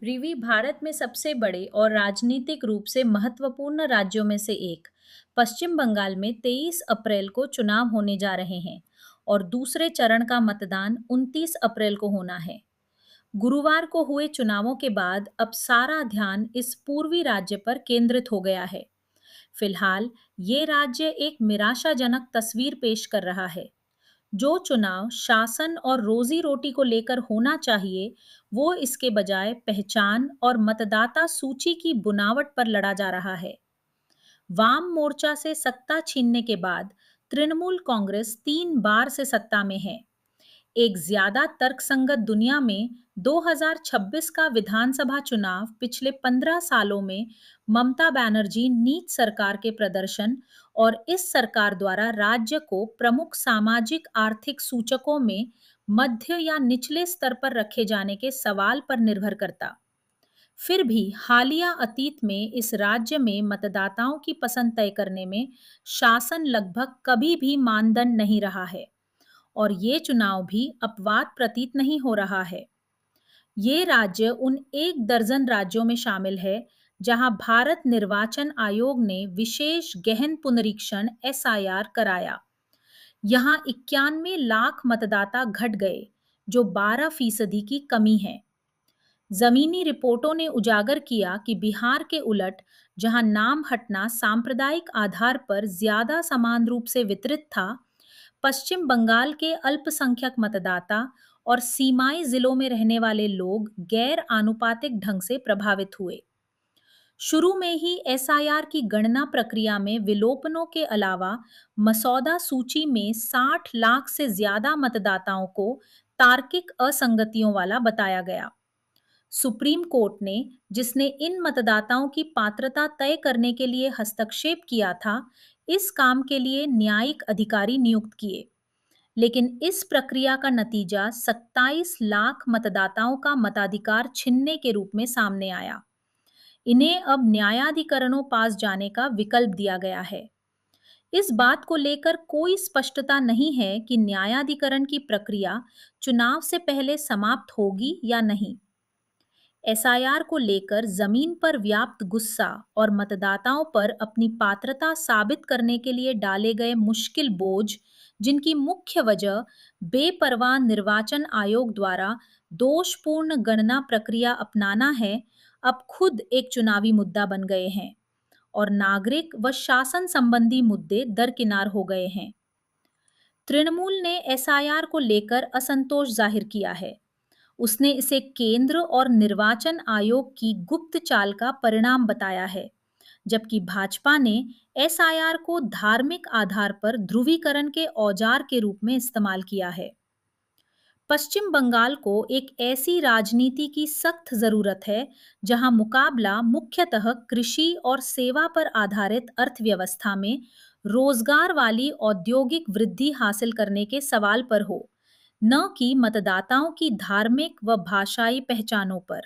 रिवी भारत में सबसे बड़े और राजनीतिक रूप से महत्वपूर्ण राज्यों में से एक। पश्चिम बंगाल में 23 अप्रैल को चुनाव होने जा रहे हैं और दूसरे चरण का मतदान 29 अप्रैल को होना है। गुरुवार को हुए चुनावों के बाद अब सारा ध्यान इस पूर्वी राज्य पर केंद्रित हो गया है। फिलहाल ये राज्य एक निराशाजनक तस्वीर पेश कर रहा है। जो चुनाव शासन और रोजी रोटी को लेकर होना चाहिए, वो इसके बजाय पहचान और मतदाता सूची की बुनावट पर लड़ा जा रहा है। वाम मोर्चा से सत्ता छीनने के बाद तृणमूल कांग्रेस 3 बार से सत्ता में है। एक ज्यादा तर्कसंगत दुनिया में 2026 का विधानसभा चुनाव पिछले 15 सालों में ममता बनर्जी नीच सरकार के प्रदर्शन और इस सरकार द्वारा राज्य को प्रमुख सामाजिक आर्थिक सूचकों में मध्य या निचले स्तर पर रखे जाने के सवाल पर निर्भर करता। फिर भी हालिया अतीत में इस राज्य में मतदाताओं की पसंद तय करने में शासन लगभग कभी भी मानदंड नहीं रहा है और ये चुनाव भी अपवाद प्रतीत नहीं हो रहा है। ये राज्य उन 1 दर्जन राज्यों में शामिल है जहां भारत निर्वाचन आयोग ने विशेष गहन पुनरीक्षण एसआईआर कराया। यहां 91 लाख मतदाता घट गए, जो 12% की कमी है। जमीनी रिपोर्टों ने उजागर किया कि बिहार के उलट, जहां नाम हटना सांप्रदायिक आधार पर ज्यादा समान रूप से वितरित था, पश्चिम बंगाल के अल्पसंख्यक मतदाता और सीमाई जिलों में रहने वाले लोग गैर आनुपातिक ढंग से प्रभावित हुए। शुरू में ही एसआईआर की गणना प्रक्रिया में विलोपनों के अलावा मसौदा सूची में 60 लाख से ज्यादा मतदाताओं को तार्किक असंगतियों वाला बताया गया। सुप्रीम कोर्ट ने, जिसने इन मतदाताओं की पात्रता तय करने के लिए हस्तक्षेप किया था, इस काम के लिए न्यायिक अधिकारी नियुक्त किए। लेकिन इस प्रक्रिया का नतीजा 27 लाख मतदाताओं का मताधिकार छीनने के रूप में सामने आया। इन्हें अब न्यायाधिकरणों पास जाने का विकल्प दिया गया है। इस बात को लेकर कोई स्पष्टता नहीं है कि न्यायाधिकरण की प्रक्रिया चुनाव से पहले समाप्त होगी या नहीं। एसआईआर को लेकर जमीन पर व्याप्त गुस्सा और मतदाताओं पर अपनी पात्रता साबित करने के लिए डाले गए मुश्किल बोझ, जिनकी मुख्य वजह बेपरवाह निर्वाचन आयोग द्वारा दोषपूर्ण गणना प्रक्रिया अपनाना है, अब खुद एक चुनावी मुद्दा बन गए हैं और नागरिक व शासन संबंधी मुद्दे दरकिनार हो गए हैं। तृणमूल ने एसआईआर को लेकर असंतोष जाहिर किया है। उसने इसे केंद्र और निर्वाचन आयोग की गुप्त चाल का परिणाम बताया है, जबकि भाजपा ने एसआईआर को धार्मिक आधार पर ध्रुवीकरण के औजार के रूप में इस्तेमाल किया है। पश्चिम बंगाल को एक ऐसी राजनीति की सख्त जरूरत है जहां मुकाबला मुख्यतः कृषि और सेवा पर आधारित अर्थव्यवस्था में रोजगार वाली औद्योगिक वृद्धि हासिल करने के सवाल पर हो, न कि मतदाताओं की धार्मिक व भाषाई पहचानों पर।